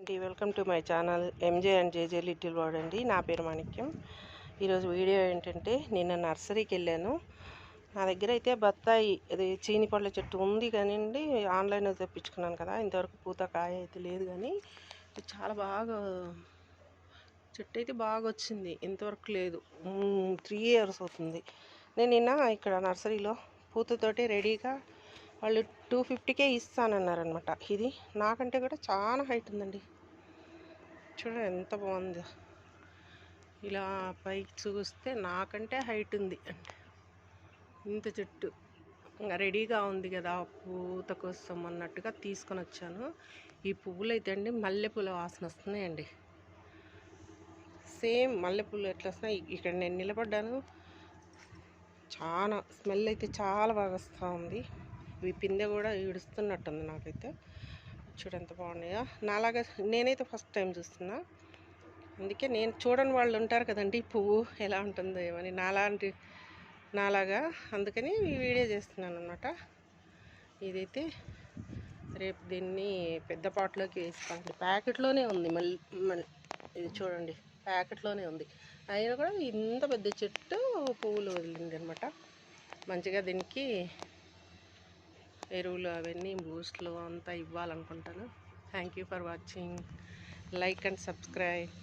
ఏంటి welcome to my channel MJ and JJ little world అండి. నా పేరు మాణిక్యం. ఈరోజు వీడియో ఏంటంటే, నిన్న నర్సరీకి వెళ్ళాను. నా దగ్గర అయితే బత్తాయి అది చీని పళ్ళ చెట్టు ఉంది కానివ్వండి, ఆన్లైన్లో తెప్పించుకున్నాను కదా. ఇంతవరకు పూత కాయ అయితే లేదు, కానీ చాలా బాగా చెట్టు అయితే బాగా వచ్చింది. ఇంతవరకు లేదు, 3 years అవుతుంది. నేను నిన్న ఇక్కడ నర్సరీలో పూతతోటి రెడీగా వాళ్ళు 250కే ఇస్తానన్నారనమాట. ఇది నాకంటే కూడా చాలా హైట్ ఉందండి. చూడండి ఎంత బాగుందో. ఇలా పైకి చూస్తే నాకంటే హైట్ ఉంది. అంటే ఇంత చెట్టు ఇంకా రెడీగా ఉంది కదా పూత కోసం అన్నట్టుగా తీసుకొని వచ్చాను. ఈ పువ్వులు అయితే అండి మల్లెపూల వాసన వస్తున్నాయండి. సేమ్ మల్లెపూలు ఎట్లా వస్తున్నాయి, ఇక్కడ నేను నిలబడ్డాను, చాలా స్మెల్ అయితే చాలా బాగా వస్తూ ఉంది. ఈ పిందె కూడా ఈడుస్తున్నట్టుంది నాకైతే. చూడు ఎంత బాగున్నాయో. నాలాగా నేనైతే ఫస్ట్ టైం చూస్తున్నా, అందుకే నేను చూడని వాళ్ళు ఉంటారు కదండి, పువ్వు ఎలా ఉంటుందో ఏమని నాలాగా, అందుకని ఈ వీడియో చేస్తున్నాను అనమాట. ఇదైతే రేపు దీన్ని పెద్ద పాటలోకి వేసుకోండి. ప్యాకెట్లోనే ఉంది, మళ్ళీ ఇది చూడండి ప్యాకెట్లోనే ఉంది. అయినా కూడా ఇంత పెద్ద చెట్టు పువ్వులు వదిలింది అనమాట. మంచిగా దీనికి ఎరువులు అవన్నీ బూస్ట్లు అంతా ఇవ్వాలనుకుంటాను. Thank you for watching. Like and subscribe.